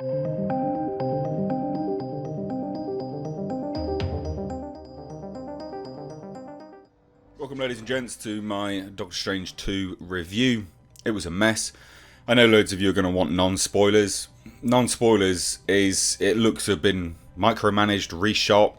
Welcome, ladies and gents, to my Doctor Strange 2 review. It was a mess. I know loads of you are going to want non-spoilers. Non-spoilers is, it looks to have been micromanaged, reshot,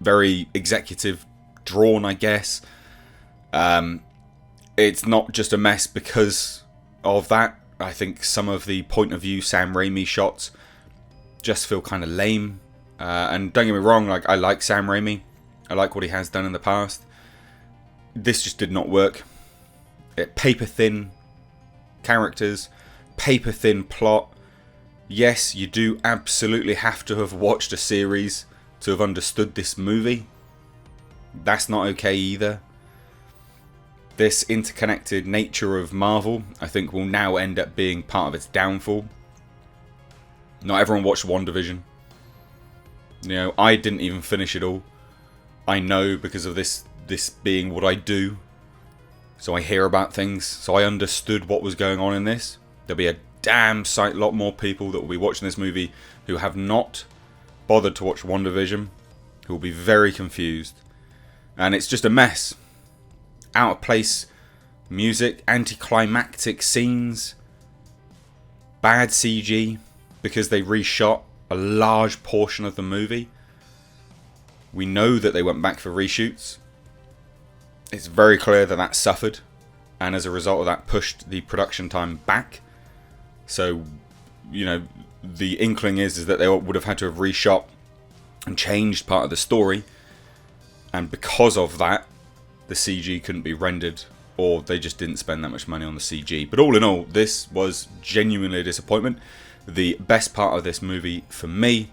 very executive drawn, I guess. It's not just a mess because of that. I think some of the point of view Sam Raimi shots just feel kind of lame. And don't get me wrong, like, I like Sam Raimi. I like what he has done in the past. This just did not work. Paper thin characters, paper thin plot. Yes, you do absolutely have to have watched a series to have understood this movie. That's not okay either. This interconnected nature of Marvel, I think, will now end up being part of its downfall. Not everyone watched WandaVision. You know, I didn't even finish it all. I know because of this being what I do. So I hear about things. So I understood what was going on in this. There'll be a damn sight lot more people that will be watching this movie who have not bothered to watch WandaVision, who will be very confused. And it's just a mess. Out of place music, anticlimactic scenes, bad CG because they reshot a large portion of the movie. We know that they went back for reshoots. It's very clear that that suffered, and as a result of that pushed the production time back. So, you know, the inkling is that they would have had to have reshot and changed part of the story, and because of that, the CG couldn't be rendered, or they just didn't spend that much money on the CG. But all in all, this was genuinely a disappointment. The best part of this movie for me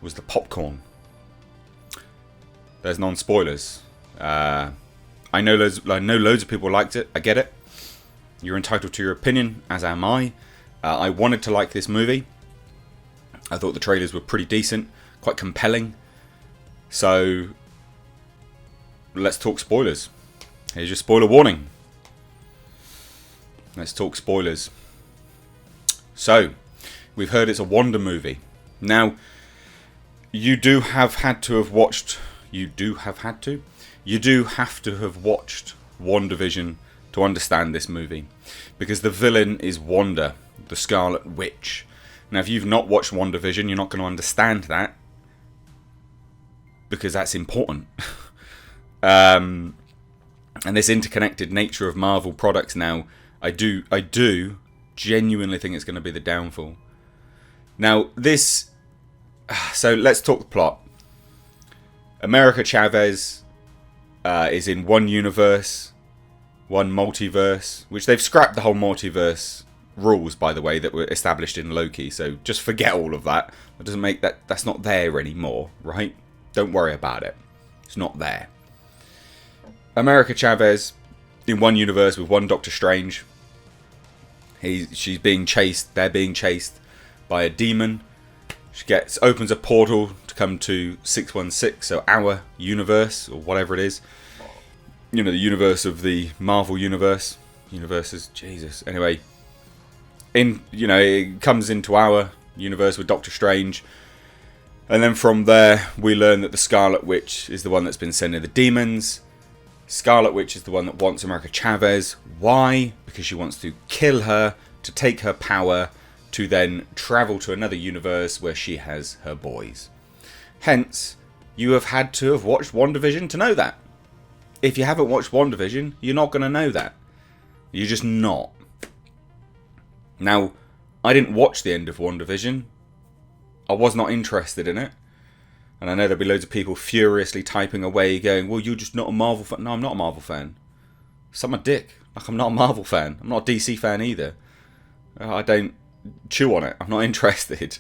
was the popcorn. There's non-spoilers. I know loads of people liked it. I get it. You're entitled to your opinion, as am I. I wanted to like this movie. I thought the trailers were pretty decent, quite compelling. So let's talk spoilers. Here's your spoiler warning. Let's talk spoilers. So, we've heard it's a Wanda movie. Now, you do have to have watched WandaVision to understand this movie. Because the villain is Wanda, the Scarlet Witch. Now, if you've not watched WandaVision, you're not going to understand that. Because that's important. And this interconnected nature of Marvel products now, I do genuinely think it's going to be the downfall. Now, so let's talk the plot. America Chavez is in one universe, one multiverse, which they've scrapped the whole multiverse rules, by the way, that were established in Loki. So just forget all of that. That doesn't make that's not there anymore, right? Don't worry about it. It's not there. America Chavez in one universe with one Doctor Strange. She's being chased. They're being chased by a demon. She opens a portal to come to 616, so our universe, or whatever it is. You know, the universe of the Marvel universe. Universes, Jesus. Anyway, it comes into our universe with Doctor Strange. And then from there, we learn that the Scarlet Witch is the one that's been sending the demons. Scarlet Witch is the one that wants America Chavez. Why? Because she wants to kill her, to take her power, to then travel to another universe where she has her boys. Hence, you have had to have watched WandaVision to know that. If you haven't watched WandaVision, you're not going to know that. You're just not. Now, I didn't watch the end of WandaVision. I was not interested in it. And I know there'll be loads of people furiously typing away going, well, you're just not a Marvel fan. No, I'm not a Marvel fan. Suck my dick. Like, I'm not a Marvel fan. I'm not a DC fan either. I don't chew on it. I'm not interested.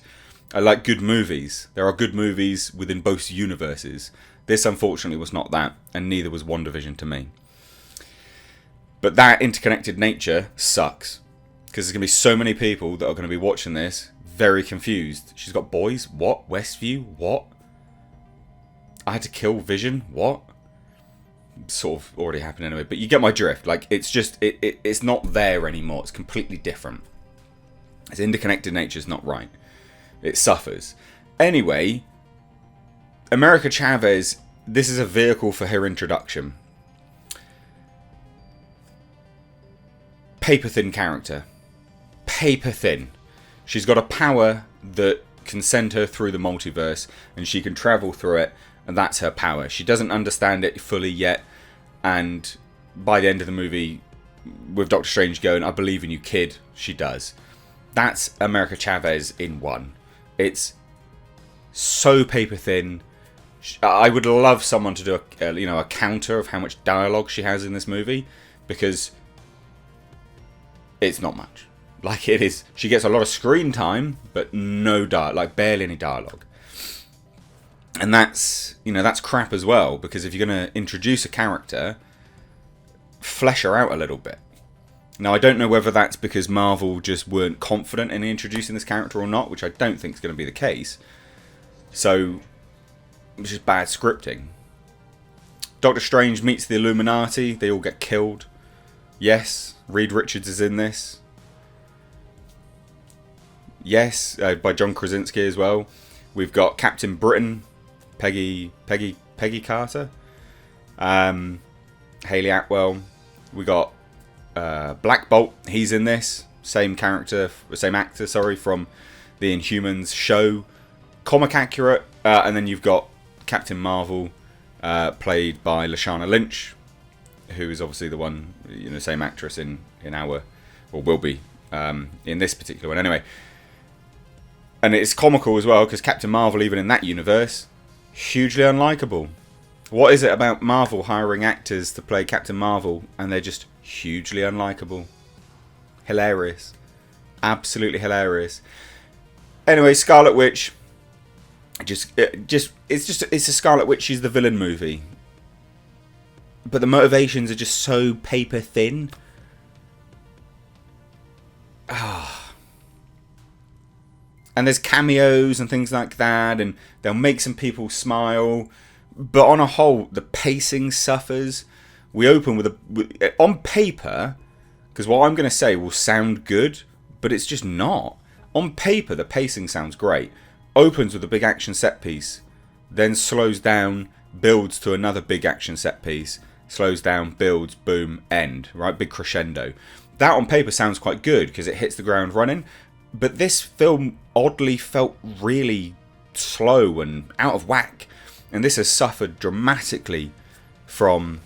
I like good movies. There are good movies within both universes. This, unfortunately, was not that. And neither was WandaVision to me. But that interconnected nature sucks. Because there's going to be so many people that are going to be watching this very confused. She's got boys? What? Westview? What? I had to kill Vision? What? Sort of already happened anyway. But you get my drift. Like, it's just, it's not there anymore. It's completely different. Its interconnected nature is not right. It suffers. Anyway, America Chavez, this is a vehicle for her introduction. Paper thin character. Paper thin. She's got a power that can send her through the multiverse, and she can travel through it, and that's her power. She doesn't understand it fully yet, and by the end of the movie, with Doctor Strange going, "I believe in you, kid," she does. That's America Chavez in one. It's so paper thin. I would love someone to do a counter of how much dialogue she has in this movie, because it's not much. Like, it is, she gets a lot of screen time, but no like barely any dialogue. And that's crap as well, because if you're going to introduce a character, flesh her out a little bit. Now, I don't know whether that's because Marvel just weren't confident in introducing this character or not, which I don't think is going to be the case. So, it's just bad scripting. Doctor Strange meets the Illuminati. They all get killed. Yes, Reed Richards is in this. Yes, by John Krasinski as well. We've got Captain Britain, Peggy Carter, Hayley Atwell. We got Black Bolt. He's in this. Same actor, from the Inhumans show. Comic accurate. And then you've got Captain Marvel, played by Lashana Lynch, who is obviously the one, same actress in our, or will be in this particular one. Anyway. And it's comical as well, because Captain Marvel, even in that universe, hugely unlikable. What is it about Marvel hiring actors to play Captain Marvel, and they're just hugely unlikable? Hilarious. Absolutely hilarious. Anyway, Scarlet Witch. It's a Scarlet Witch. She's the villain movie. But the motivations are just so paper thin. And there's cameos and things like that, and they'll make some people smile. But on a whole, the pacing suffers. We open with on paper, because what I'm going to say will sound good, but it's just not. On paper, the pacing sounds great. Opens with a big action set piece, then slows down, builds to another big action set piece, slows down, builds, boom, end. Right, big crescendo. That on paper sounds quite good because it hits the ground running. But this film oddly felt really slow and out of whack. And this has suffered dramatically from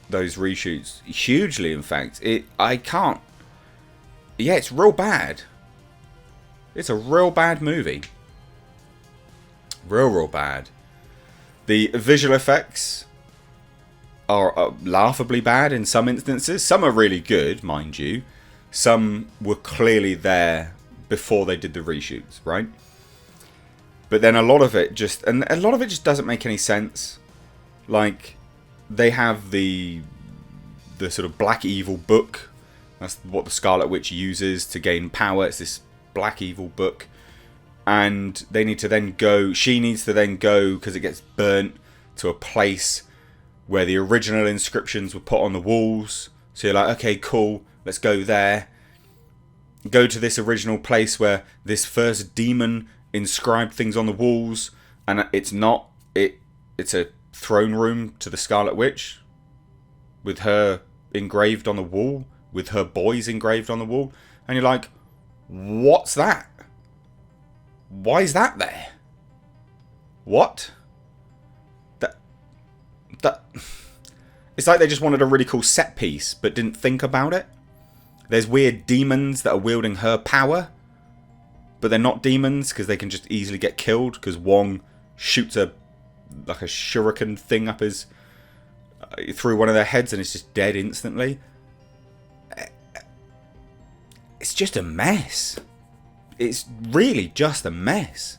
those reshoots. Hugely, in fact. Yeah, it's real bad. It's a real bad movie. Real bad. The visual effects are laughably bad in some instances. Some are really good, mind you. Some were clearly there before they did the reshoots, right? But then a lot of it just doesn't make any sense. Like, they have the sort of black evil book. That's what the Scarlet Witch uses to gain power. It's this black evil book. And she needs to then go, because it gets burnt, to a place where the original inscriptions were put on the walls. So you're like, okay, cool, let's go there. Go to this original place where this first demon inscribed things on the walls, and it's a throne room to the Scarlet Witch with her engraved on the wall, with her boys engraved on the wall, and you're like, what's that? Why is that there? What? That it's like they just wanted a really cool set piece but didn't think about it. There's weird demons that are wielding her power, but they're not demons because they can just easily get killed, because Wong shoots a shuriken thing up his through one of their heads and it's just dead instantly. It's just a mess. It's really just a mess.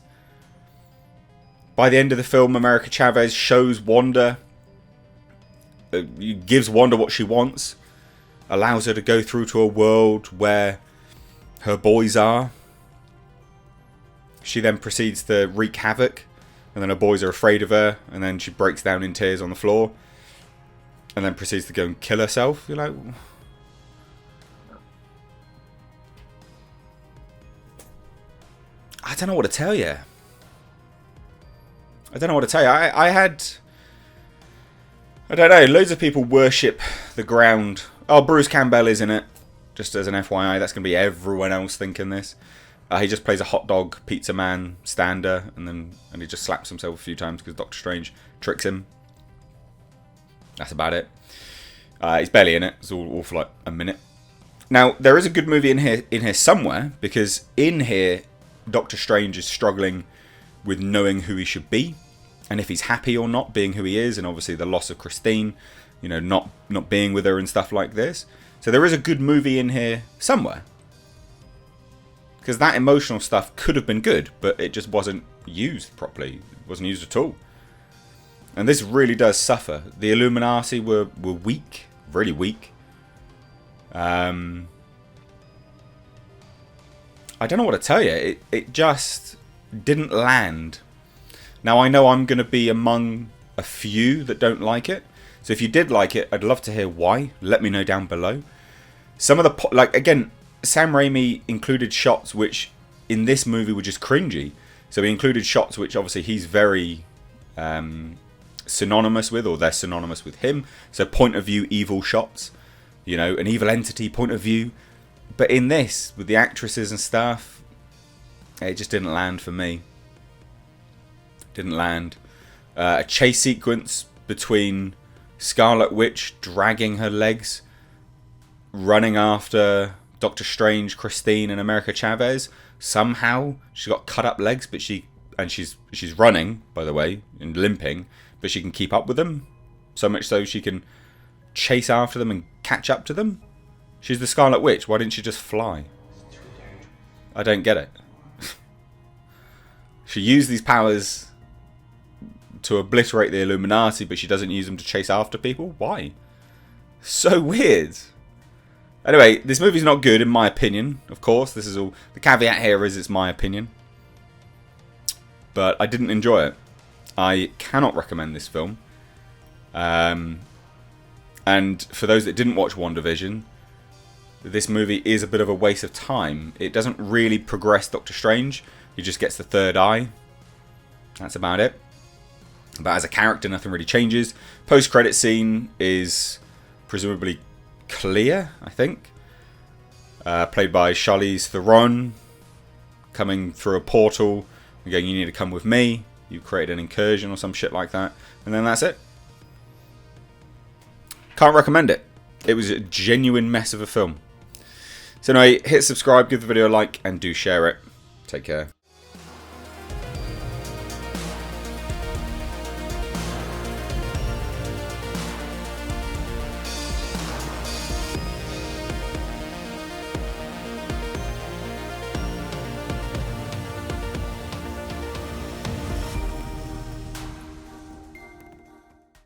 By the end of the film, America Chavez shows Wanda, gives Wanda what she wants, allows her to go through to a world where her boys are. She then proceeds to wreak havoc, and then her boys are afraid of her, and then she breaks down in tears on the floor, and then proceeds to go and kill herself. You're like, I don't know what to tell you. I don't know what to tell you. I don't know, loads of people worship the ground. Oh, Bruce Campbell is in it. Just as an FYI, that's going to be everyone else thinking this. He just plays a hot dog, pizza man, stander, and he just slaps himself a few times because Doctor Strange tricks him. That's about it. He's barely in it. It's all for like a minute. Now, there is a good movie in here somewhere, because in here, Doctor Strange is struggling with knowing who he should be, and if he's happy or not being who he is, and obviously the loss of Christine, you know, not being with her and stuff like this. So there is a good movie in here somewhere. Because that emotional stuff could have been good, but it just wasn't used properly. It wasn't used at all. And this really does suffer. The Illuminati were weak, really weak. I don't know what to tell you. It just didn't land. Now, I know I'm going to be among a few that don't like it. So if you did like it, I'd love to hear why. Let me know down below. Some of the... like, again, Sam Raimi included shots which, in this movie, were just cringy. So he included shots which, obviously, he's very synonymous with, or they're synonymous with him. So point of view evil shots. You know, an evil entity point of view. But in this, with the actresses and stuff, it just didn't land for me. Didn't land. A chase sequence between Scarlet Witch dragging her legs, running after Doctor Strange, Christine, and America Chavez. Somehow she's got cut up legs, but she's running, by the way, and limping, but she can keep up with them. So much so she can chase after them and catch up to them. She's the Scarlet Witch. Why didn't she just fly? I don't get it. She used these powers to obliterate the Illuminati, but she doesn't use them to chase after people? Why? So weird. Anyway, this movie's not good in my opinion, of course. This is all... the caveat here is it's my opinion. But I didn't enjoy it. I cannot recommend this film. And for those that didn't watch WandaVision, this movie is a bit of a waste of time. It doesn't really progress Doctor Strange. He just gets the third eye. That's about it. But as a character, nothing really changes. Post-credit scene is presumably Clea, I think. Played by Charlize Theron. Coming through a portal. And going, you need to come with me. You created an incursion or some shit like that. And then that's it. Can't recommend it. It was a genuine mess of a film. So anyway, hit subscribe, give the video a like, and do share it. Take care.